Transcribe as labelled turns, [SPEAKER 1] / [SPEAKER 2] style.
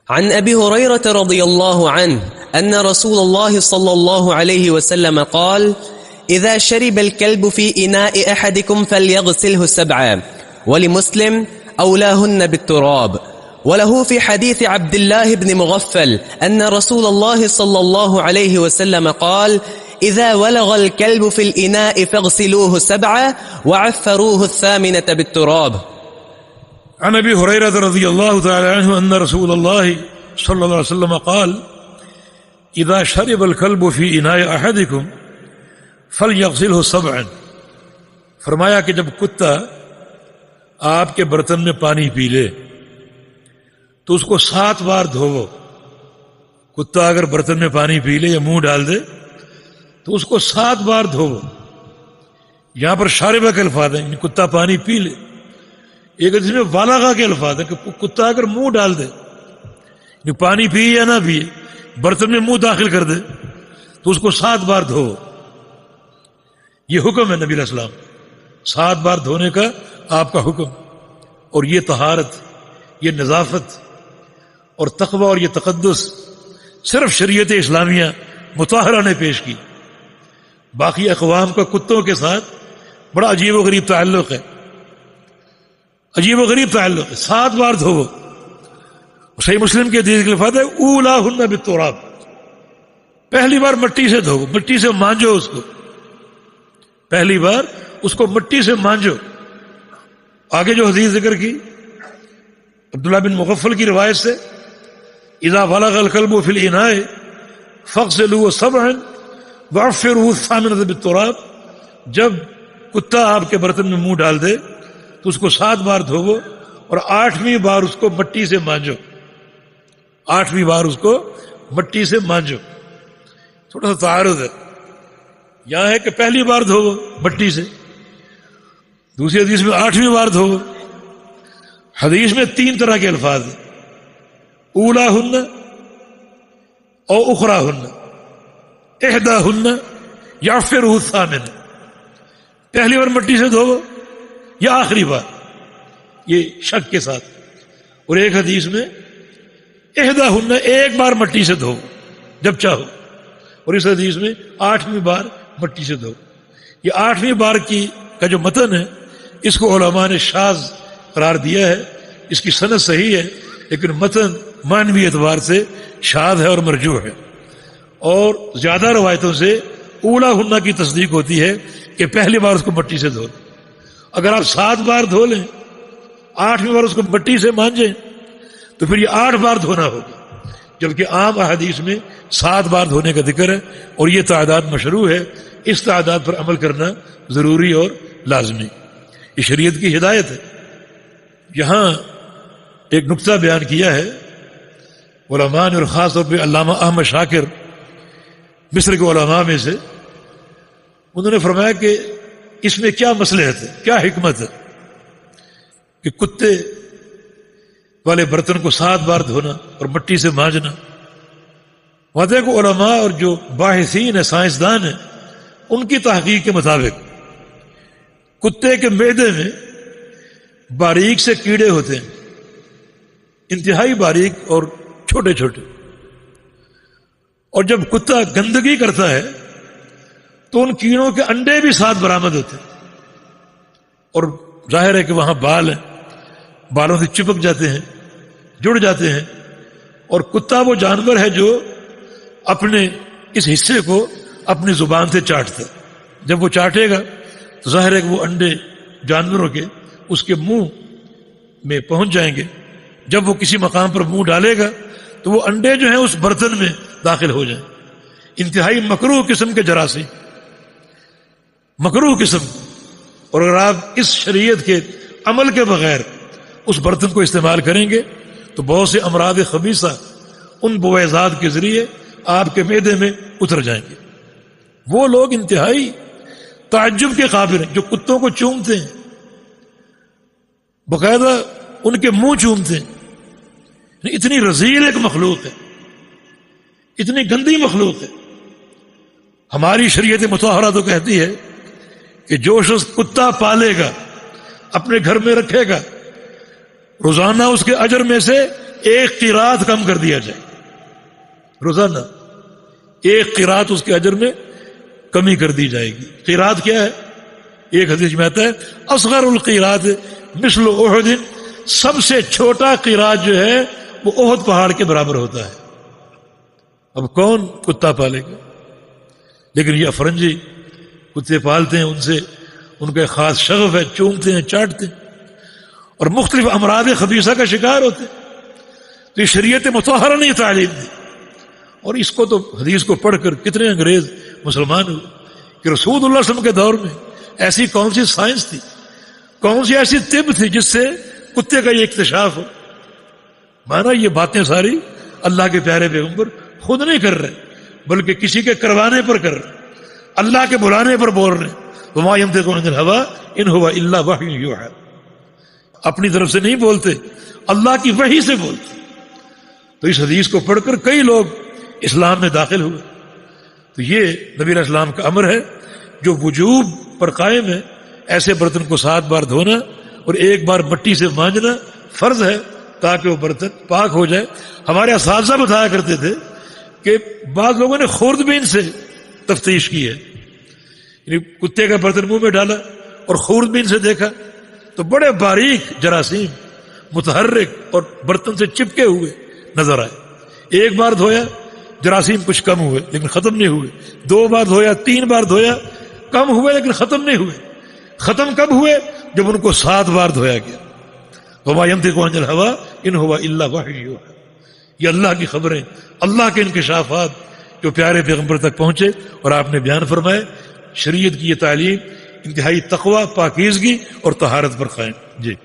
[SPEAKER 1] عن أبي هريرة رضي الله عنه أن رسول الله صلى الله عليه وسلم قال: إذا شرب الكلب في إناء أحدكم فليغسله 7. ولمسلم: أولاهن بالتراب. وله في حديث عبد الله بن مغفل أن رسول الله صلى الله عليه وسلم قال: إذا ولغ الكلب في الإناء فاغسلوه 7 وعفروه 8 بالتراب.
[SPEAKER 2] عن ابی ہریرہ رضی اللہ تعالی عنہ ان رسول اللہ صلی اللہ علیہ وسلم قال: اذا شرب الكلب في اناء احدكم فليغسله 7. فرمایا کہ جب کتا آپ کے برتن میں پانی پی لے تو اس کو 7 بار دھوو. کتا اگر برتن میں پانی پی لے یا منہ ڈال دے تو اس کو 7 بار دھوو. یہاں پر شاربہ کے الفاظ ہیں، کتا پانی پی لے. ایک جس میں والغا کے الفاظ ہیں کہ کتا اگر منہ ڈال دے، پانی پیے یا نہ پیے، برتن میں منہ داخل کر دے تو اس کو 7 بار دھو. یہ حکم ہے نبی علیہ السلام، 7 بار دھونے کا آپ کا حکم. اور یہ طہارت، یہ نظافت اور تقوی اور یہ تقدس صرف شریعت اسلامیہ مطہرہ نے پیش کی. باقی اقوام کا کتوں کے ساتھ بڑا عجیب و غریب تعلق ہے، عجیب و غریب تعلق ہے. 7 بار دھو. صحیح مسلم کے حدیث کے الفاظ ہے: اولاہن بالتراب. پہلی بار مٹی سے دھو، مٹی سے مانجو اس کو، پہلی بار اس کو مٹی سے مانجو. آگے جو حدیث ذکر کی عبداللہ بن مغفل کی روایت سے: اذا ولغ الكلب في الاناء فاغسلوه 7 وعفروه 8 بالتراب. جب کتا آپ کے برتن میں منہ ڈال دے تو اس کو 7 بار دھوو اور 8ویں بار اس کو مٹی سے مانجو. 8ویں بار اس کو مٹی سے مانجو. تھوڑا سا تعارض ہے یہاں ہے کہ پہلی بار دھوو مٹی سے، دوسری حدیث میں 8ویں بار دھوو. حدیث میں 3 طرح کے الفاظ ہیں: اولاہن او اخراہن، احداہن یعفرہ 8. پہلی بار مٹی سے دھوو یا آخری بار، یہ شک کے ساتھ. اور ایک حدیث میں احداہن، ایک بار مٹی سے دھو جب چاہو. اور اس حدیث میں 8ویں بار مٹی سے دھو. یہ 8ویں بار کا جو متن ہے اس کو علماء نے شاذ قرار دیا ہے. اس کی سند صحیح ہے لیکن متن معنوی اعتبار سے شاذ ہے اور مرجوح ہے. اور زیادہ روایتوں سے اولاہن کی تصدیق ہوتی ہے کہ پہلی بار اس کو مٹی سے دھو. اگر آپ 7 بار دھو لیں، 8ویں بار اس کو مٹی سے مانجیں تو پھر یہ 8 بار دھونا ہوگا. جبکہ عام احادیث میں 7 بار دھونے کا ذکر ہے اور یہ تعداد مشروع ہے. اس تعداد پر عمل کرنا ضروری اور لازمی. یہ شریعت کی ہدایت ہے. یہاں ایک نقطہ بیان کیا ہے علماء نے، اور خاص طور پہ علامہ احمد شاکر مصر کے علماء میں سے. انہوں نے فرمایا کہ اس میں کیا مصلحت ہے، کیا حکمت ہے کہ کتے والے برتن کو 7 بار دھونا اور مٹی سے مانجنا. وہاں کو علماء اور جو باحثین ہیں، سائنسدان ہیں، ان کی تحقیق کے مطابق کتے کے معدے میں باریک سے کیڑے ہوتے ہیں، انتہائی باریک اور چھوٹے چھوٹے. اور جب کتا گندگی کرتا ہے تو ان کیڑوں کے انڈے بھی ساتھ برآمد ہوتے ہیں. اور ظاہر ہے کہ وہاں بال ہیں، بالوں سے چپک جاتے ہیں، جڑ جاتے ہیں. اور کتا وہ جانور ہے جو اپنے اس حصے کو اپنی زبان سے چاٹتا ہے. جب وہ چاٹے گا تو ظاہر ہے کہ وہ انڈے جانوروں کے اس کے منہ میں پہنچ جائیں گے. جب وہ کسی مقام پر منہ ڈالے گا تو وہ انڈے جو ہیں اس برتن میں داخل ہو جائیں. انتہائی مکروہ قسم کے جراثیم، مکروہ قسم. اور اگر آپ اس شریعت کے عمل کے بغیر اس برتن کو استعمال کریں گے تو بہت سے امراض خبیثہ ان بویزات کے ذریعے آپ کے معدے میں اتر جائیں گے. وہ لوگ انتہائی تعجب کے قابل ہیں جو کتوں کو چومتے ہیں، باقاعدہ ان کے منہ چومتے ہیں. اتنی رذیل ایک مخلوق ہے، اتنی گندی مخلوق ہے. ہماری شریعت مطہرہ تو کہتی ہے کہ جو شخص کتا پالے گا، اپنے گھر میں رکھے گا، روزانہ اس کے اجر میں سے ایک قرات کم کر دیا جائے، روزانہ ایک قرات اس کے اجر میں کمی کر دی جائے گی۔ قرات کیا ہے؟ ایک حدیث میں آتا ہے اصغر القرات مثل احد، سب سے چھوٹا قرات جو ہے وہ احد پہاڑ کے برابر ہوتا ہے۔ اب کون کتا پالے گا؟ لیکن یہ افرنجی کتے پالتے ہیں، ان سے ان کا ایک خاص شغف ہے، چومتے ہیں، چاٹتے ہیں اور مختلف امراض خبیثہ کا شکار ہوتے ہیں۔ تو یہ شریعت مطہرہ نے تعلیم دی، اور اس کو تو حدیث کو پڑھ کر کتنے انگریز مسلمان ہوئے کہ رسول اللہ صلی اللہ علیہ وسلم کے دور میں ایسی کون سی سائنس تھی، کون سی ایسی طب تھی جس سے کتے کا یہ اکتشاف ہو۔ مانا یہ باتیں ساری اللہ کے پیارے پیغمبر خود نہیں کر رہے، بلکہ کسی کے کروانے پر کر رہے، اللہ کے بلانے پر بول رہے۔ وما ينطق عن الهوى ان هو الا وحی یوحی، اپنی طرف سے نہیں بولتے، اللہ کی وحی سے بولتے۔ تو اس حدیث کو پڑھ کر کئی لوگ اسلام میں داخل ہوئے۔ تو یہ نبی علیہ السلام کا امر ہے جو وجوب پر قائم ہے۔ ایسے برتن کو 7 بار دھونا اور 1 بار مٹی سے مانجنا فرض ہے تاکہ وہ برتن پاک ہو جائے۔ ہمارے اساتذہ بتایا کرتے تھے کہ بعض لوگوں نے خوردبین سے تفتیش کی ہے، یعنی کتے کا برتن منہ میں ڈالا اور خوردبین سے دیکھا تو بڑے باریک جراثیم متحرک اور برتن سے چپکے ہوئے نظر آئے۔ 1 بار دھویا جراثیم کچھ کم ہوئے لیکن ختم نہیں ہوئے، 2 بار دھویا، 3 بار دھویا، کم ہوئے لیکن ختم نہیں ہوئے۔ ختم کب ہوئے؟ جب ان کو 7 بار دھویا گیا۔ وما ينطق عن الهوى ان هو الا وحی یوحی، یہ اللہ کی خبریں، اللہ کے انکشافات جو پیارے پیغمبر تک پہنچے اور آپ نے بیان فرمائے۔ شریعت کی یہ تعلیم انتہائی تقوی، پاکیزگی اور طہارت پر قائم۔ جی